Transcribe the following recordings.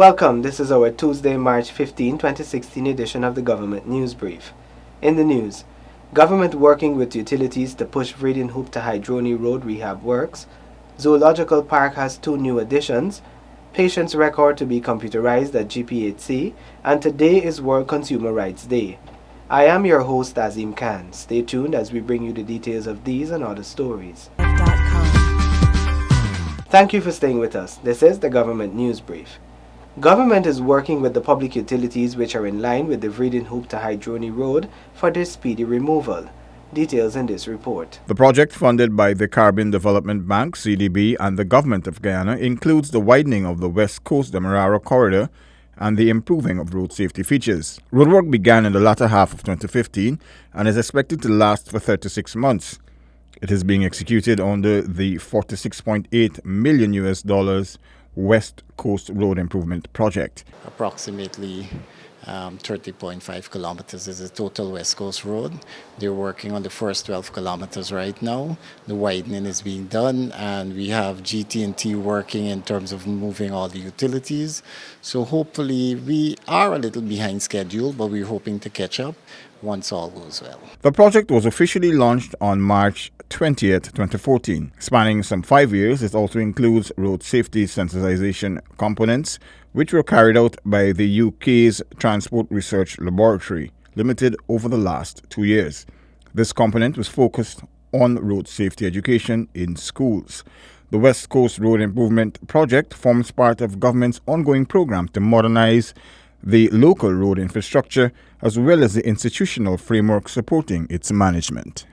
Welcome, this is our Tuesday, March 15, 2016 edition of the Government News Brief. In the news, government working with utilities to push Vreeden Hoop to Hydroni Road rehab works, Zoological Park has 2 new additions, patients' record to be computerized at GPHC, and today is World Consumer Rights Day. I am your host, Azim Khan. Stay tuned as we bring you the details of these and other stories. Thank you for staying with us. This is the Government News Brief. Government is working with the public utilities which are in line with the Vreeden Hoop to Hydroni Road for their speedy removal. Details in this report. The project, funded by the Caribbean Development Bank, CDB, and the Government of Guyana, includes the widening of the West Coast Demerara corridor and the improving of road safety features. Roadwork began in the latter half of 2015 and is expected to last for 36 months. It is being executed under the $46.8 million West Coast Road Improvement Project. Approximately 30.5 kilometers is the total West Coast Road. They're working on the first 12 kilometers right now. The widening is being done, and we have GT&T working in terms of moving all the utilities. So hopefully we are a little behind schedule, but we're hoping to catch up once all goes well. The project was officially launched on March 20th, 2014. Spanning some 5 years, it also includes road safety sensitization components, which were carried out by the UK's Transport Research Laboratory Limited over the last 2 years. This component was focused on road safety education in schools. The West Coast Road Improvement Project forms part of government's ongoing program to modernize the local road infrastructure as well as the institutional framework supporting its management.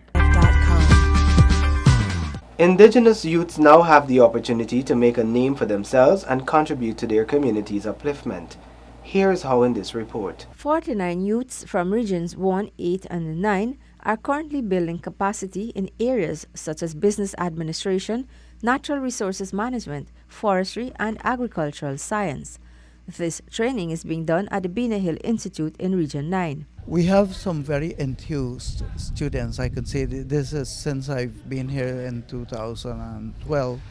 Indigenous youths now have the opportunity to make a name for themselves and contribute to their community's upliftment. Here is how in this report. 49 youths from regions 1, 8, and 9 are currently building capacity in areas such as business administration, natural resources management, forestry, and agricultural science. This training is being done at the Bina Hill Institute in Region 9. We have some very enthused students. I could say this is since I've been here in 2012.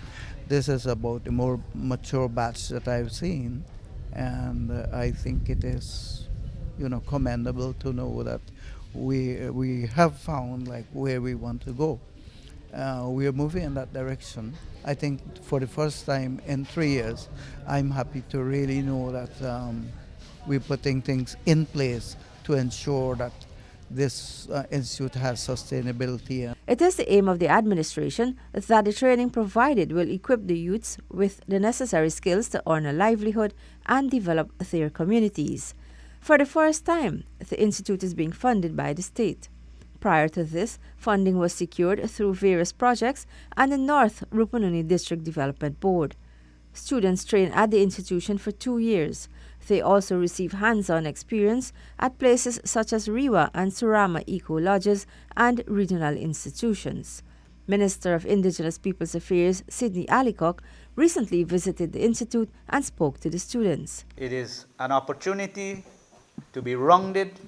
This is about the more mature batch that I've seen, and I think it is, commendable to know that we have found like where we want to go. We are moving in that direction. I think for the first time in 3 years, I'm happy to really know that we're putting things in place to ensure that this institute has sustainability. It is the aim of the administration that the training provided will equip the youths with the necessary skills to earn a livelihood and develop their communities. For the first time, the institute is being funded by the state. Prior to this, funding was secured through various projects and the North Rupununi District Development Board. Students train at the institution for 2 years. They also receive hands-on experience at places such as Rewa and Surama Eco Lodges and regional institutions. Minister of Indigenous Peoples Affairs Sidney Alicock recently visited the institute and spoke to the students. It is an opportunity to be rounded,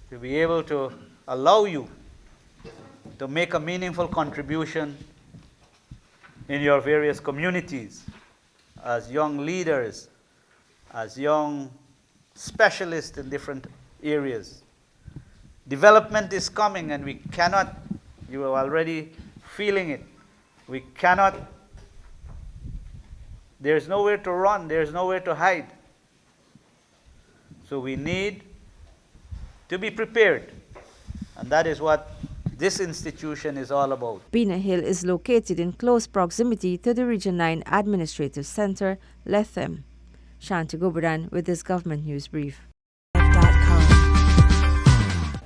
to be able to allow you to make a meaningful contribution in your various communities as young leaders, as young specialists in different areas. Development is coming, and we cannot, you are already feeling it, we cannot, there's nowhere to run, there's nowhere to hide. So we need to be prepared, and that is what this institution is all about. Bina Hill is located in close proximity to the Region 9 Administrative Center, Lethem. Shanti Goberdan with this Government News Brief.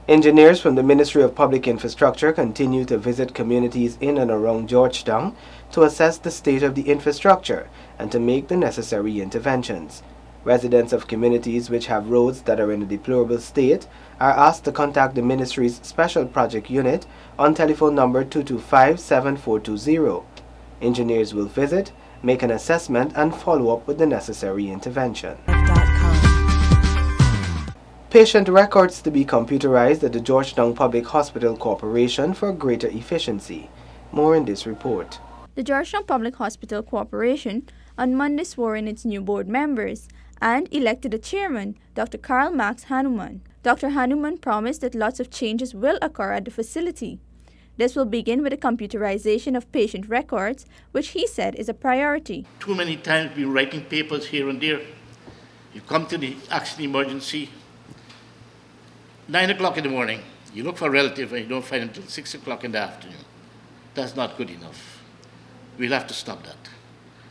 Engineers from the Ministry of Public Infrastructure continue to visit communities in and around Georgetown to assess the state of the infrastructure and to make the necessary interventions. Residents of communities which have roads that are in a deplorable state are asked to contact the Ministry's Special Project Unit on telephone number 225-7420. Engineers will visit, make an assessment, and follow up with the necessary intervention. Patient records to be computerized at the Georgetown Public Hospital Corporation for greater efficiency. More in this report. The Georgetown Public Hospital Corporation on Monday swore in its new board members and elected a chairman, Dr. Karl Max Hanuman. Dr. Hanuman promised that lots of changes will occur at the facility. This will begin with the computerization of patient records, which he said is a priority. Too many times we've been writing papers here and there. You come to the accident emergency, 9 o'clock in the morning, you look for a relative and you don't find them until 6 o'clock in the afternoon. That's not good enough. We'll have to stop that.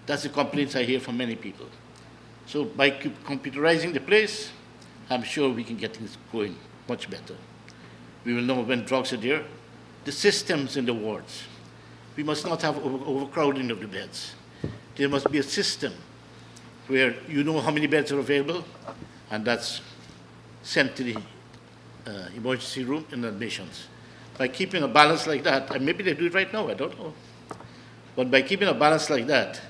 That's the complaints I hear from many people. So by computerizing the place, I'm sure we can get things going much better. We will know when drugs are there. The systems in the wards. We must not have overcrowding of the beds. There must be a system where you know how many beds are available, and that's sent to the emergency room in admissions. By keeping a balance like that, and maybe they do it right now, I don't know. But by keeping a balance like that,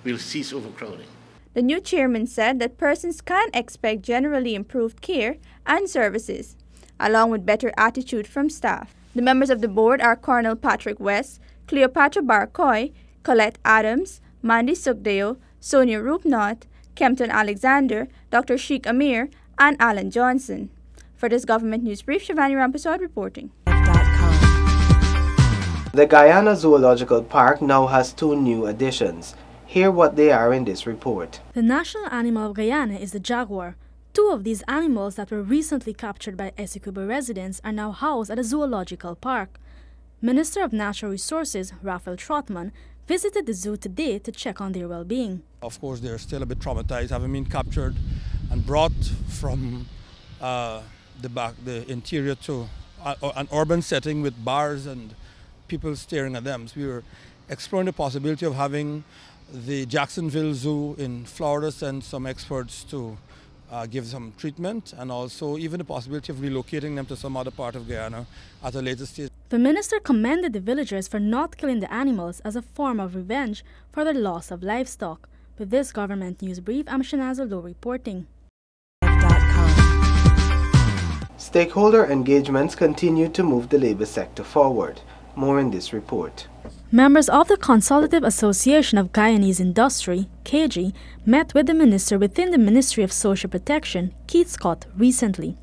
we'll cease overcrowding. The new chairman said that persons can expect generally improved care and services, along with better attitude from staff. The members of the board are Colonel Patrick West, Cleopatra Barcoy, Colette Adams, Mandy Sugdeo, Sonia Rupnaut, Kempton Alexander, Dr. Sheikh Amir, and Alan Johnson. For this Government News Brief, Shivani Rampaswad reporting. The Guyana Zoological Park now has 2 new additions. Hear what they are in this report. The national animal of Guyana is the jaguar. 2 of these animals that were recently captured by Essequibo residents are now housed at a zoological park. Minister of Natural Resources, Raphael Trotman, visited the zoo today to check on their well-being. Of course, they're still a bit traumatized, having been captured and brought from the interior to an urban setting with bars and people staring at them. So we were exploring the possibility of having the Jacksonville Zoo in Florida send some experts to give some treatment, and also even the possibility of relocating them to some other part of Guyana at a later stage. The minister commended the villagers for not killing the animals as a form of revenge for the loss of livestock. With this Government News Brief, I'm Shanaza Low reporting. Stakeholder engagements continue to move the labor sector forward. More in this report. Members of the Consultative Association of Guyanese Industry, KG, met with the minister within the Ministry of Social Protection, Keith Scott, recently.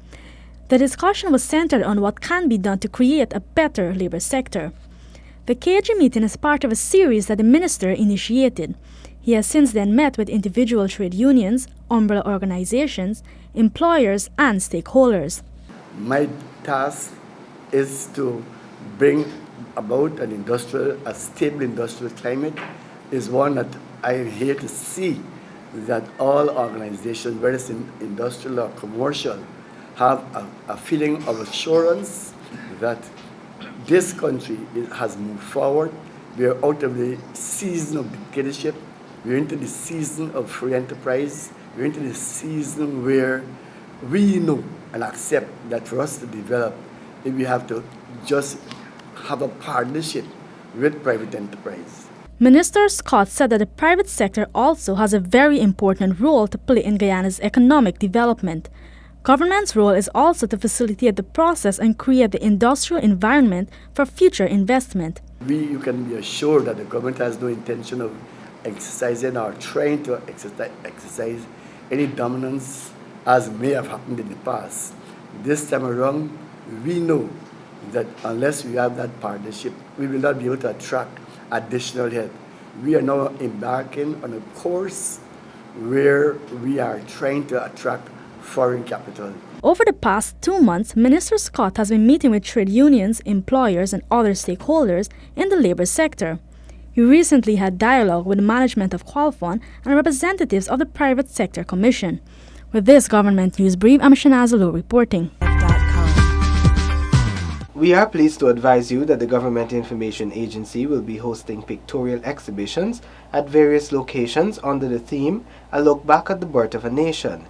The discussion was centered on what can be done to create a better labor sector. The KG meeting is part of a series that the minister initiated. He has since then met with individual trade unions, umbrella organizations, employers, and stakeholders. My task is to bring about a stable industrial climate is one that I am here to see that all organizations, whether it's in industrial or commercial, have a feeling of assurance that this country has moved forward. We are out of the season of dictatorship. We're into the season of free enterprise. We're into the season where we know and accept that for us to develop, we have to just have a partnership with private enterprise. Minister Scott said that the private sector also has a very important role to play in Guyana's economic development. Government's role is also to facilitate the process and create the industrial environment for future investment. You can be assured that the government has no intention of exercising or trying to exercise any dominance as may have happened in the past. This time around, we know that unless we have that partnership, we will not be able to attract additional help. We are now embarking on a course where we are trying to attract foreign capital. Over the past 2 months, Minister Scott has been meeting with trade unions, employers, and other stakeholders in the labor sector. He recently had dialogue with the management of Qualfon and representatives of the Private Sector Commission. With this Government News Brief, I'm Shanaza Low reporting. We are pleased to advise you that the Government Information Agency will be hosting pictorial exhibitions at various locations under the theme, A Look Back at the Birth of a Nation.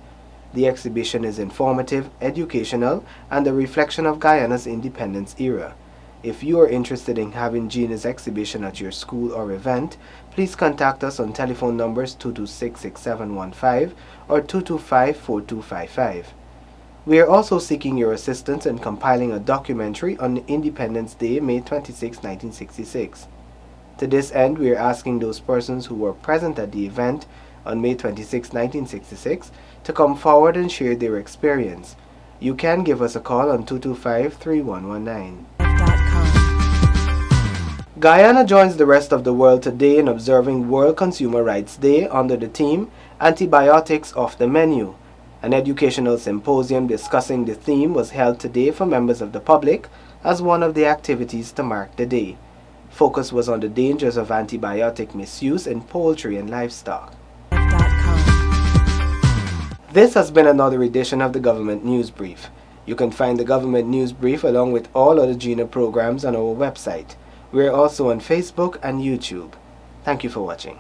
The exhibition is informative, educational, and a reflection of Guyana's independence era. If you are interested in having Gina's exhibition at your school or event, please contact us on telephone numbers 226-6715 or 225-4255. We are also seeking your assistance in compiling a documentary on Independence Day, May 26, 1966. To this end, we are asking those persons who were present at the event on May 26, 1966, to come forward and share their experience. You can give us a call on 225-3119. Guyana joins the rest of the world today in observing World Consumer Rights Day under the theme Antibiotics Off the Menu. An educational symposium discussing the theme was held today for members of the public as one of the activities to mark the day. Focus was on the dangers of antibiotic misuse in poultry and livestock. This has been another edition of the Government News Brief. You can find the Government News Brief along with all other GINA programs on our website. We are also on Facebook and YouTube. Thank you for watching.